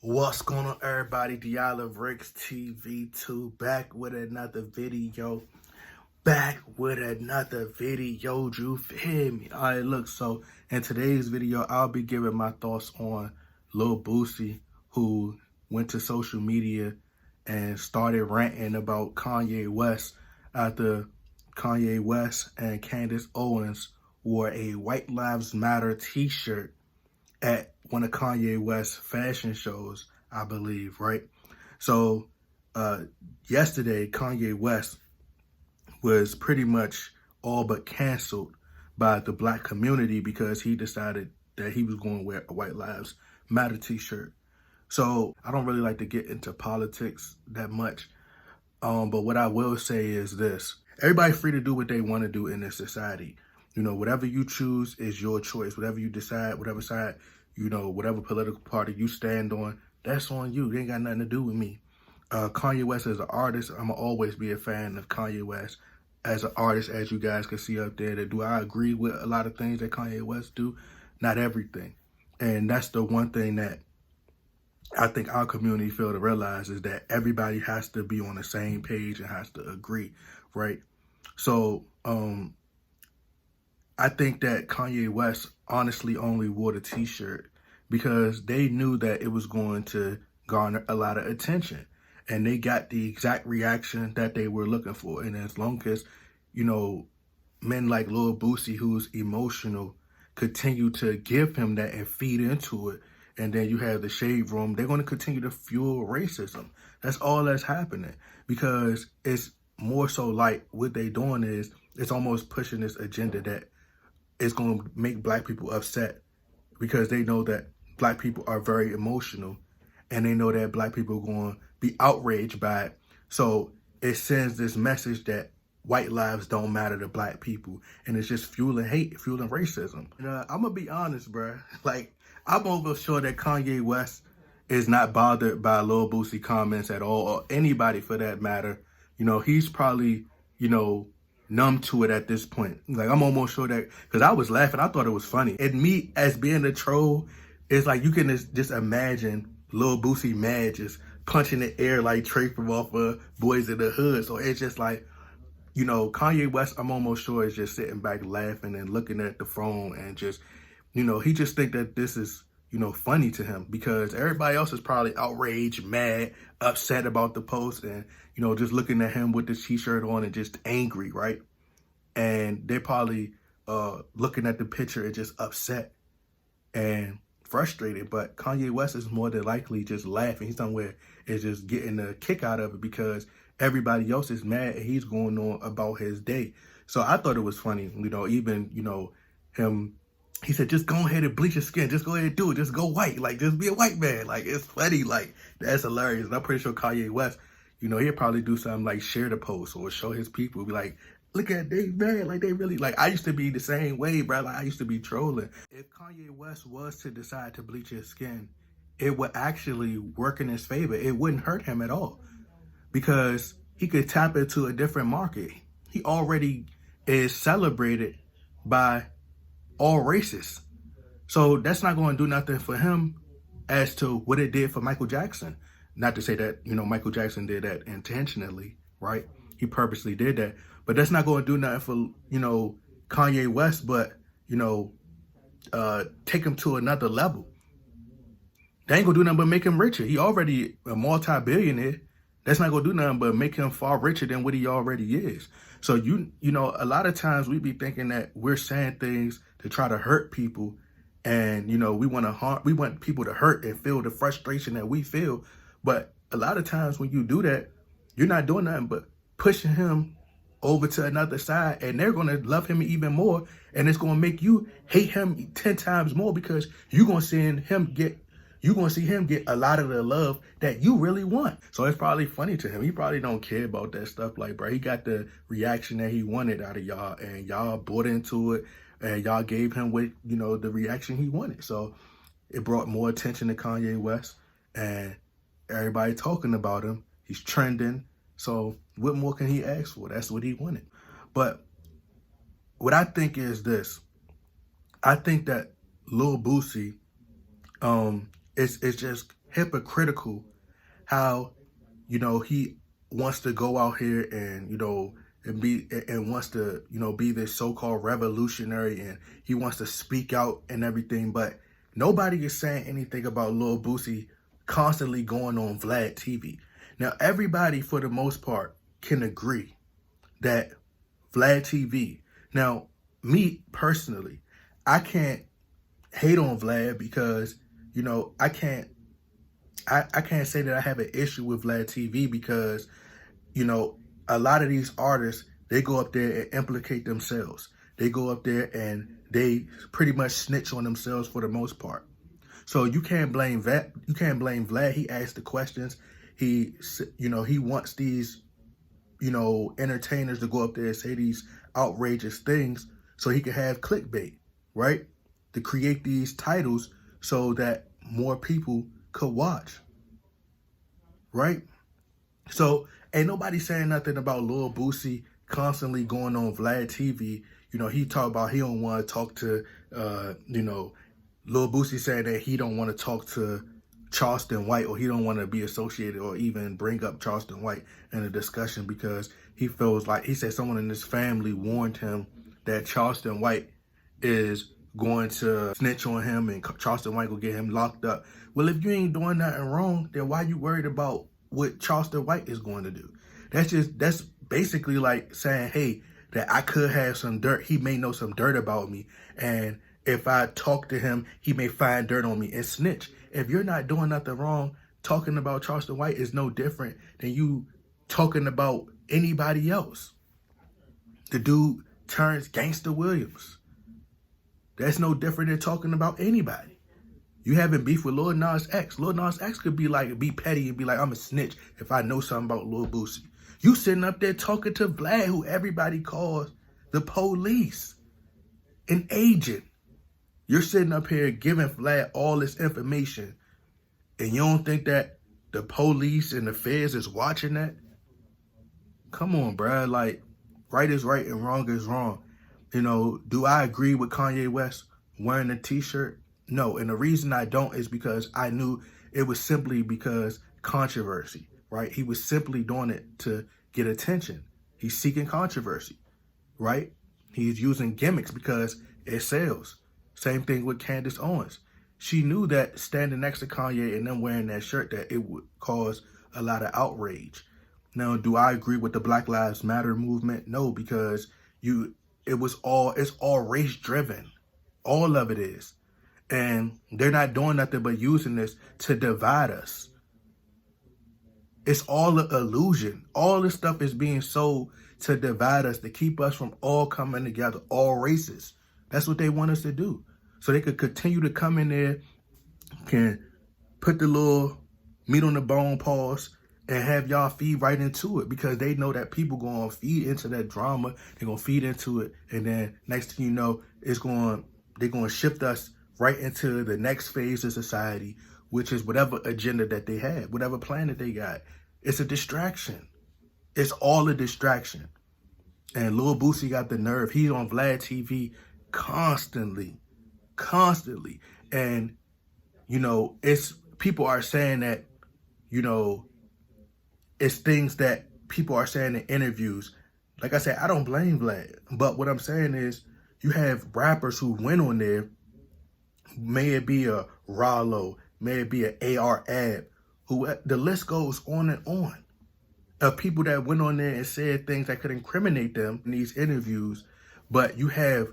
What's going on, everybody? Diallo Ricks TV2 back with another video. You feel me? Alright, look, so in today's video, I'll be giving my thoughts on Lil Boosie, who went to social media and started ranting about Kanye West after Kanye West and Candace Owens wore a White Lives Matter t-shirt at one of Kanye West's fashion shows, I believe, right? So yesterday, Kanye West was pretty much all but canceled by the black community because he decided that he was going to wear a White Lives Matter t-shirt. So I don't really like to get into politics that much, but what I will say is this. Everybody's free to do what they want to do in this society. You know, whatever you choose is your choice. Whatever you decide, whatever side, whatever political party you stand on, that's on you. It ain't got nothing to do with me. Kanye West as an artist, I'm going to always be a fan of Kanye West as an artist, as you guys can see up there. Do I agree with a lot of things that Kanye West do? Not everything. And that's the one thing that I think our community fail to realize is that everybody has to be on the same page and has to agree, right? So, I think that Kanye West honestly only wore the t-shirt because they knew that it was going to garner a lot of attention. And they got the exact reaction that they were looking for. And as long as, men like Lil Boosie, who's emotional, continue to give him that and feed into it, and then you have the Shade Room, they're going to continue to fuel racism. That's all that's happening because it's more so like what they doing is it's almost pushing this agenda that it's going to make black people upset because they know that black people are very emotional and they know that black people are going to be outraged by it. So it sends this message that white lives don't matter to black people, and it's just fueling hate, fueling racism. And I'm going to be honest, bro. Like, I'm almost sure that Kanye West is not bothered by Lil Boosie comments at all, or anybody for that matter. He's probably, numb to it at this point. Like, I'm almost sure that, because I was laughing, I thought it was funny. And me, as being a troll, it's like you can just imagine Lil Boosie mad just punching the air like Trey from off of Boys in the Hood. So it's just like, Kanye West, I'm almost sure is just sitting back laughing and looking at the phone and just, he just think that this is, funny to him because everybody else is probably outraged, mad, upset about the post and, just looking at him with this t-shirt on and just angry, right? And they're probably looking at the picture and just upset and frustrated. But Kanye West is more than likely just laughing. He's somewhere is just getting a kick out of it because everybody else is mad and he's going on about his day. So I thought it was funny, even, him. He said, just go ahead and bleach your skin. Just go ahead and do it. Just go white. Like, just be a white man. Like, it's funny. Like, that's hilarious. And I'm pretty sure Kanye West, he'll probably do something like share the post or show his people. Be like, look at they man. Like, they really, like, I used to be the same way, bro. Like, I used to be trolling. If Kanye West was to decide to bleach his skin, it would actually work in his favor. It wouldn't hurt him at all because he could tap into a different market. He already is celebrated by all races. So that's not going to do nothing for him as to what it did for Michael Jackson. Not to say that, Michael Jackson did that intentionally, right? He purposely did that. But that's not going to do nothing for, Kanye West, but, take him to another level. They ain't going to do nothing but make him richer. He already a multi-billionaire. That's not going to do nothing but make him far richer than what he already is. So, a lot of times we be thinking that we're saying things to try to hurt people. And, we want people to hurt and feel the frustration that we feel. But a lot of times when you do that, you're not doing nothing but pushing him over to another side. And they're going to love him even more. And it's going to make you hate him 10 times more because you're going to see him get a lot of the love that you really want. So it's probably funny to him. He probably don't care about that stuff. Like, bro, he got the reaction that he wanted out of y'all and y'all bought into it and y'all gave him the reaction he wanted. So it brought more attention to Kanye West and everybody talking about him. He's trending. So what more can he ask for? That's what he wanted. But what I think is this. I think that Lil Boosie, it's just hypocritical how, he wants to go out here and, and wants to, be this so-called revolutionary, and he wants to speak out and everything. But nobody is saying anything about Lil Boosie constantly going on Vlad TV. Now, everybody, for the most part, can agree that Vlad TV. Now, me personally, I can't hate on Vlad because, I can't say that I have an issue with Vlad TV because, a lot of these artists, they go up there and implicate themselves. They go up there and they pretty much snitch on themselves for the most part. So you can't blame that. You can't blame Vlad. He asked the questions. He wants these, entertainers to go up there and say these outrageous things so he can have clickbait, right? To create these titles so that more people could watch, right? So ain't nobody saying nothing about Lil Boosie constantly going on Vlad TV. He talk about he don't want to talk to, Lil Boosie saying that he don't want to talk to Charleston White, or he don't want to be associated or even bring up Charleston White in a discussion because he feels like, he said someone in his family warned him that Charleston White is going to snitch on him and Charleston White will get him locked up. Well, if you ain't doing nothing wrong, then why you worried about what Charleston White is going to do? That's basically like saying, hey, that I could have some dirt. He may know some dirt about me. And if I talk to him, he may find dirt on me and snitch. If you're not doing nothing wrong, talking about Charleston White is no different than you talking about anybody else. The dude turns Gangsta Williams. That's no different than talking about anybody. You having beef with Lil Nas X. Lil Nas X could be petty and be like, I'm a snitch if I know something about Lil Boosie. You sitting up there talking to Vlad, who everybody calls the police, an agent. You're sitting up here giving Vlad all this information, and you don't think that the police and the feds is watching that? Come on, bruh. Like, right is right and wrong is wrong. Do I agree with Kanye West wearing a t-shirt? No, and the reason I don't is because I knew it was simply because controversy, right? He was simply doing it to get attention. He's seeking controversy, right? He's using gimmicks because it sells. Same thing with Candace Owens. She knew that standing next to Kanye and them wearing that shirt, that it would cause a lot of outrage. Now, do I agree with the Black Lives Matter movement? No, because it's all race driven. All of it is. And they're not doing nothing but using this to divide us. It's all an illusion. All this stuff is being sold to divide us, to keep us from all coming together, all races. That's what they want us to do. So they could continue to come in there, can put the little meat on the bone pause, and have y'all feed right into it, because they know that people going to feed into that drama. They're going to feed into it. And then next thing you know, they're going to shift us right into the next phase of society, which is whatever agenda that they have, whatever plan that they got. It's a distraction. It's all a distraction. And Lil Boosie got the nerve. He's on Vlad TV constantly. And, it's people are saying that, it's things that people are saying in interviews. Like I said, I don't blame Vlad. But what I'm saying is, you have rappers who went on there, may it be a Rollo, may it be an AR Ab, who the list goes on and on, of people that went on there and said things that could incriminate them in these interviews. But you have,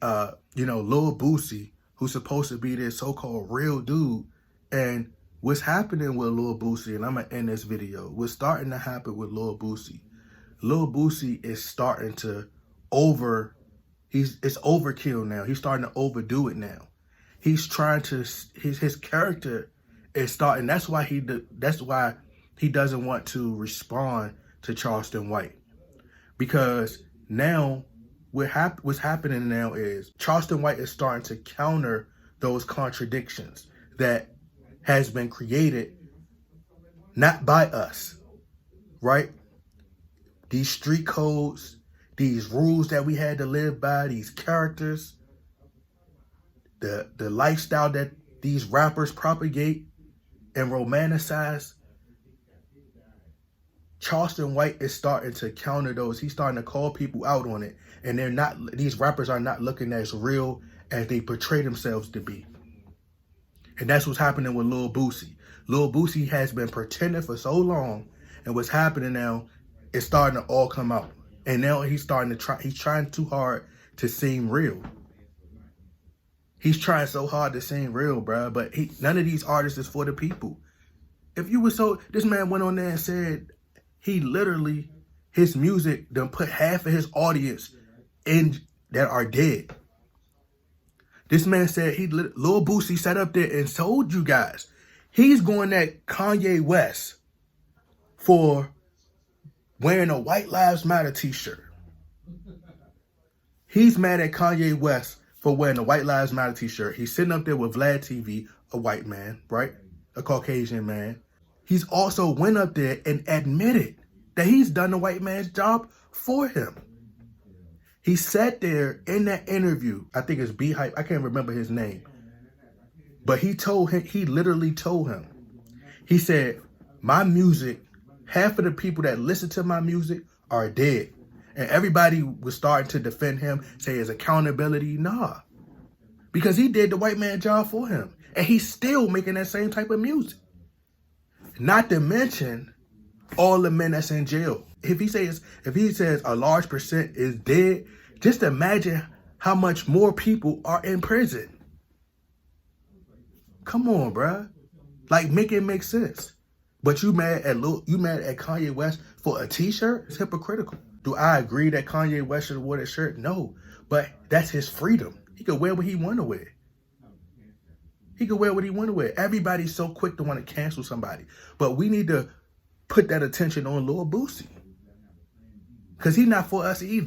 Lil Boosie, who's supposed to be this so-called real dude. And what's happening with Lil Boosie, and I'm going to end this video, what's starting to happen with Lil Boosie is starting to it's overkill now. He's starting to overdo it now. He's trying to, his character is starting, that's why he doesn't want to respond to Charleston White. Because now, what's happening now is Charleston White is starting to counter those contradictions that has been created not by us, right? These street codes, these rules that we had to live by, these characters, the lifestyle that these rappers propagate, and romanticize, Charleston White is starting to counter those. He's starting to call people out on it. And they're not, these rappers are not looking as real as they portray themselves to be. And that's what's happening with Lil Boosie. Lil Boosie has been pretending for so long, and what's happening now is starting to all come out. And now he's trying too hard to seem real. He's trying so hard to seem real, bro. But none of these artists is for the people. If you were this man went on there and said he literally, his music done put half of his audience in that are dead. This man said Lil Boosie sat up there and told you guys he's going at Kanye West for wearing a White Lives Matter t-shirt. He's mad at Kanye West for wearing a White Lives Matter t-shirt. He's sitting up there with Vlad TV, a white man, right? A Caucasian man. He's also went up there and admitted that he's done the white man's job for him. He sat there in that interview, I think it's B-Hype, I can't remember his name. But he literally told him, he said, my music, half of the people that listen to my music are dead. And everybody was starting to defend him, say his accountability. Nah, because he did the white man job for him. And he's still making that same type of music. Not to mention all the men that's in jail. If he says a large percent is dead, just imagine how much more people are in prison. Come on, bruh. Like, make it make sense. But you mad at Kanye West for a t-shirt? It's hypocritical. Do I agree that Kanye West should have worn that shirt? No. But that's his freedom. He could wear what he want to wear. He could wear what he want to wear. Everybody's so quick to want to cancel somebody. But we need to put that attention on Lil Boosie. Because he's not for us either.